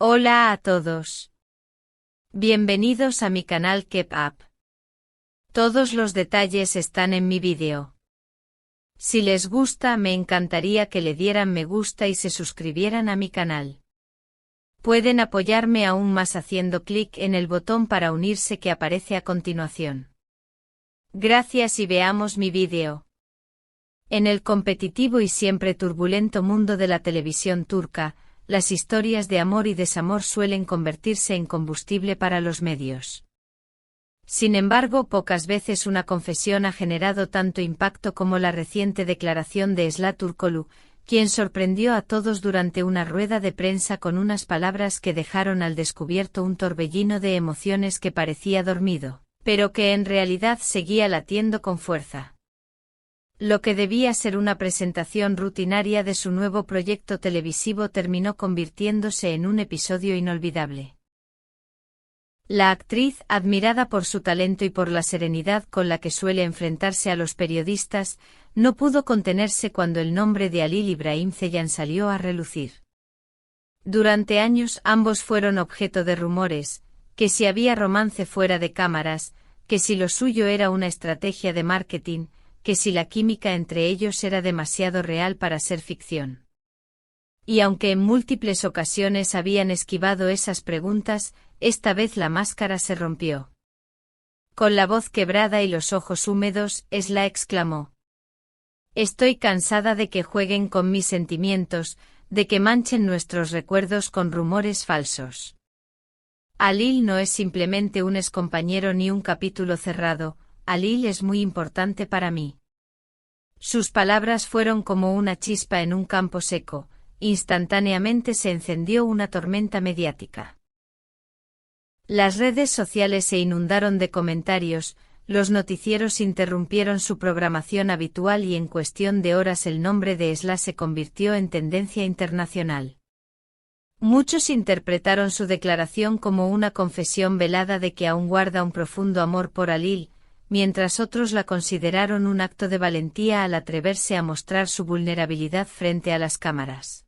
Hola a todos. Bienvenidos a mi canal Keep Up. Todos los detalles están en mi vídeo. Si les gusta, me encantaría que le dieran me gusta y se suscribieran a mi canal. Pueden apoyarme aún más haciendo clic en el botón para unirse que aparece a continuación. Gracias y veamos mi vídeo. En el competitivo y siempre turbulento mundo de la televisión turca, las historias de amor y desamor suelen convertirse en combustible para los medios. Sin embargo, pocas veces una confesión ha generado tanto impacto como la reciente declaración de Esla Turkoglu, quien sorprendió a todos durante una rueda de prensa con unas palabras que dejaron al descubierto un torbellino de emociones que parecía dormido, pero que en realidad seguía latiendo con fuerza. Lo que debía ser una presentación rutinaria de su nuevo proyecto televisivo terminó convirtiéndose en un episodio inolvidable. La actriz, admirada por su talento y por la serenidad con la que suele enfrentarse a los periodistas, no pudo contenerse cuando el nombre de Halil İbrahim Ceylan salió a relucir. Durante años ambos fueron objeto de rumores, que si había romance fuera de cámaras, que si lo suyo era una estrategia de marketing, que si la química entre ellos era demasiado real para ser ficción. Y aunque en múltiples ocasiones habían esquivado esas preguntas, esta vez la máscara se rompió. Con la voz quebrada y los ojos húmedos, Esla exclamó: «Estoy cansada de que jueguen con mis sentimientos, de que manchen nuestros recuerdos con rumores falsos. Halil no es simplemente un excompañero ni un capítulo cerrado, Halil es muy importante para mí». Sus palabras fueron como una chispa en un campo seco, instantáneamente se encendió una tormenta mediática. Las redes sociales se inundaron de comentarios, los noticieros interrumpieron su programación habitual y en cuestión de horas el nombre de Esla se convirtió en tendencia internacional. Muchos interpretaron su declaración como una confesión velada de que aún guarda un profundo amor por Halil, mientras otros la consideraron un acto de valentía al atreverse a mostrar su vulnerabilidad frente a las cámaras.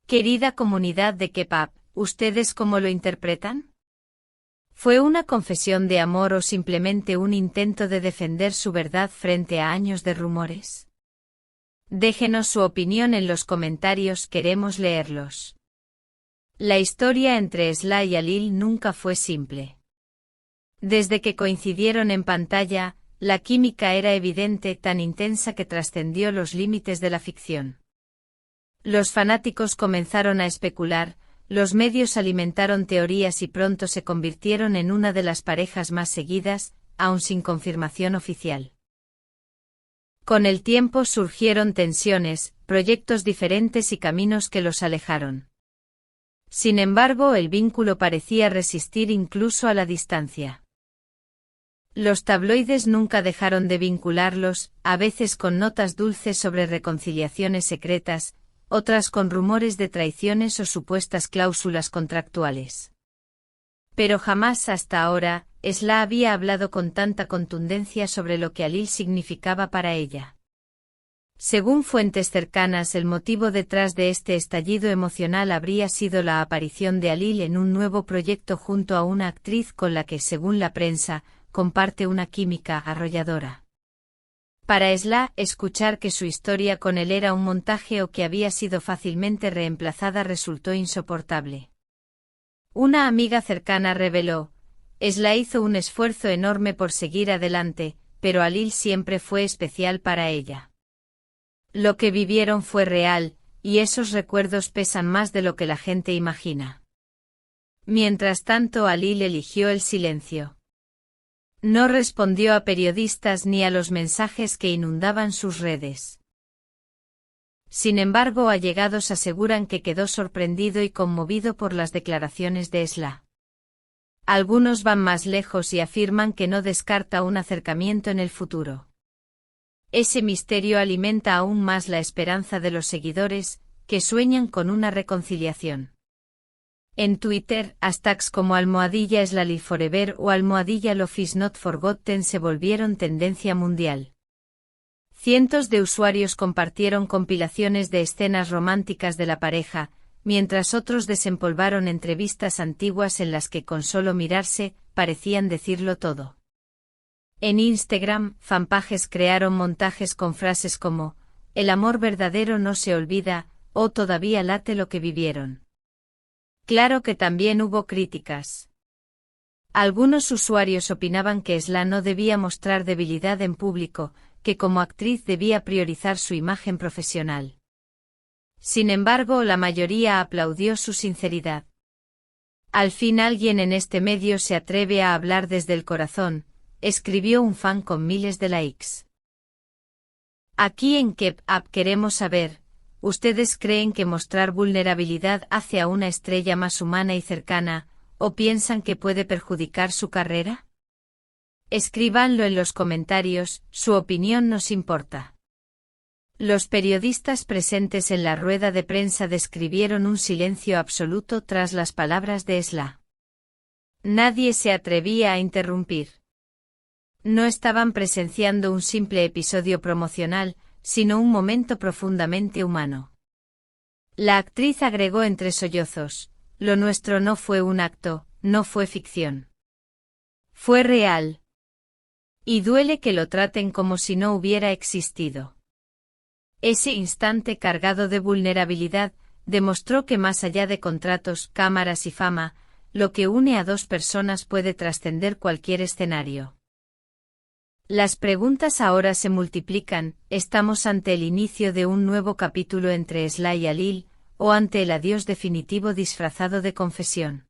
Querida comunidad de Keep Up, ¿ustedes cómo lo interpretan? ¿Fue una confesión de amor o simplemente un intento de defender su verdad frente a años de rumores? Déjenos su opinión en los comentarios, queremos leerlos. La historia entre Esla y Halil nunca fue simple. Desde que coincidieron en pantalla, la química era evidente, tan intensa que trascendió los límites de la ficción. Los fanáticos comenzaron a especular, los medios alimentaron teorías y pronto se convirtieron en una de las parejas más seguidas, aun sin confirmación oficial. Con el tiempo surgieron tensiones, proyectos diferentes y caminos que los alejaron. Sin embargo, el vínculo parecía resistir incluso a la distancia. Los tabloides nunca dejaron de vincularlos, a veces con notas dulces sobre reconciliaciones secretas, otras con rumores de traiciones o supuestas cláusulas contractuales. Pero jamás hasta ahora, Esla había hablado con tanta contundencia sobre lo que Halil significaba para ella. Según fuentes cercanas, el motivo detrás de este estallido emocional habría sido la aparición de Halil en un nuevo proyecto junto a una actriz con la que, según la prensa, comparte una química arrolladora. Para Esla, escuchar que su historia con él era un montaje o que había sido fácilmente reemplazada resultó insoportable. Una amiga cercana reveló: «Esla hizo un esfuerzo enorme por seguir adelante, pero Halil siempre fue especial para ella. Lo que vivieron fue real, y esos recuerdos pesan más de lo que la gente imagina». Mientras tanto, Halil eligió el silencio. No respondió a periodistas ni a los mensajes que inundaban sus redes. Sin embargo, allegados aseguran que quedó sorprendido y conmovido por las declaraciones de Esla. Algunos van más lejos y afirman que no descarta un acercamiento en el futuro. Ese misterio alimenta aún más la esperanza de los seguidores, que sueñan con una reconciliación. En Twitter, hashtags como #EslaLiveForever o #LoveIsNotForgotten se volvieron tendencia mundial. Cientos de usuarios compartieron compilaciones de escenas románticas de la pareja, mientras otros desempolvaron entrevistas antiguas en las que con solo mirarse, parecían decirlo todo. En Instagram, fanpages crearon montajes con frases como, "El amor verdadero no se olvida", o "Todavía late lo que vivieron". Claro que también hubo críticas. Algunos usuarios opinaban que Esla no debía mostrar debilidad en público, que como actriz debía priorizar su imagen profesional. Sin embargo, la mayoría aplaudió su sinceridad. Al fin alguien en este medio se atreve a hablar desde el corazón, escribió un fan con miles de likes. Aquí en Keep Up queremos saber, ¿ustedes creen que mostrar vulnerabilidad hace a una estrella más humana y cercana, o piensan que puede perjudicar su carrera? Escríbanlo en los comentarios, su opinión nos importa. Los periodistas presentes en la rueda de prensa describieron un silencio absoluto tras las palabras de Esla. Nadie se atrevía a interrumpir. No estaban presenciando un simple episodio promocional, sino un momento profundamente humano. La actriz agregó entre sollozos, "Lo nuestro no fue un acto, no fue ficción. Fue real. Y duele que lo traten como si no hubiera existido". Ese instante cargado de vulnerabilidad demostró que más allá de contratos, cámaras y fama, lo que une a dos personas puede trascender cualquier escenario. Las preguntas ahora se multiplican, ¿estamos ante el inicio de un nuevo capítulo entre Esla y Halil, o ante el adiós definitivo disfrazado de confesión?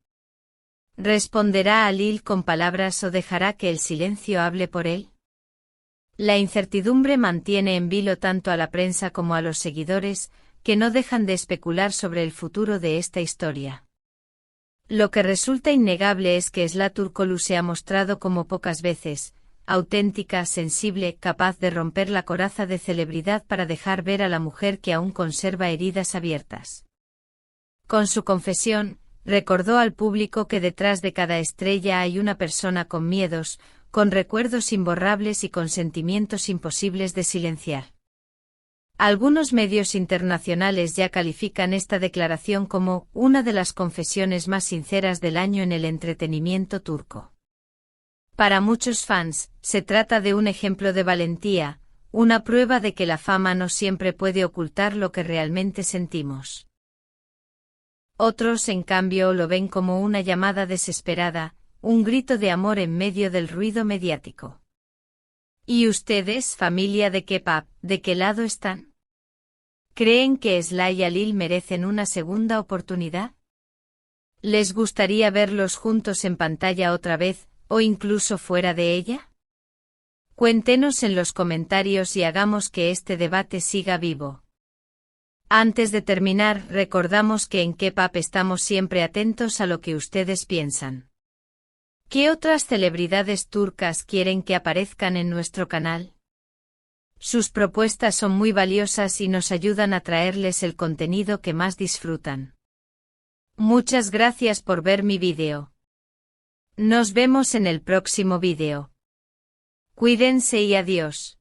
¿Responderá Halil con palabras o dejará que el silencio hable por él? La incertidumbre mantiene en vilo tanto a la prensa como a los seguidores, que no dejan de especular sobre el futuro de esta historia. Lo que resulta innegable es que Esla Turkoglu se ha mostrado como pocas veces, auténtica, sensible, capaz de romper la coraza de celebridad para dejar ver a la mujer que aún conserva heridas abiertas. Con su confesión, recordó al público que detrás de cada estrella hay una persona con miedos, con recuerdos imborrables y con sentimientos imposibles de silenciar. Algunos medios internacionales ya califican esta declaración como una de las confesiones más sinceras del año en el entretenimiento turco. Para muchos fans, se trata de un ejemplo de valentía, una prueba de que la fama no siempre puede ocultar lo que realmente sentimos. Otros, en cambio, lo ven como una llamada desesperada, un grito de amor en medio del ruido mediático. ¿Y ustedes, familia de Keep Up, de qué lado están? ¿Creen que Esla y Halil merecen una segunda oportunidad? ¿Les gustaría verlos juntos en pantalla otra vez, o incluso fuera de ella? Cuéntenos en los comentarios y hagamos que este debate siga vivo. Antes de terminar, recordamos que en Keep Up estamos siempre atentos a lo que ustedes piensan. ¿Qué otras celebridades turcas quieren que aparezcan en nuestro canal? Sus propuestas son muy valiosas y nos ayudan a traerles el contenido que más disfrutan. Muchas gracias por ver mi vídeo. Nos vemos en el próximo vídeo. Cuídense y adiós.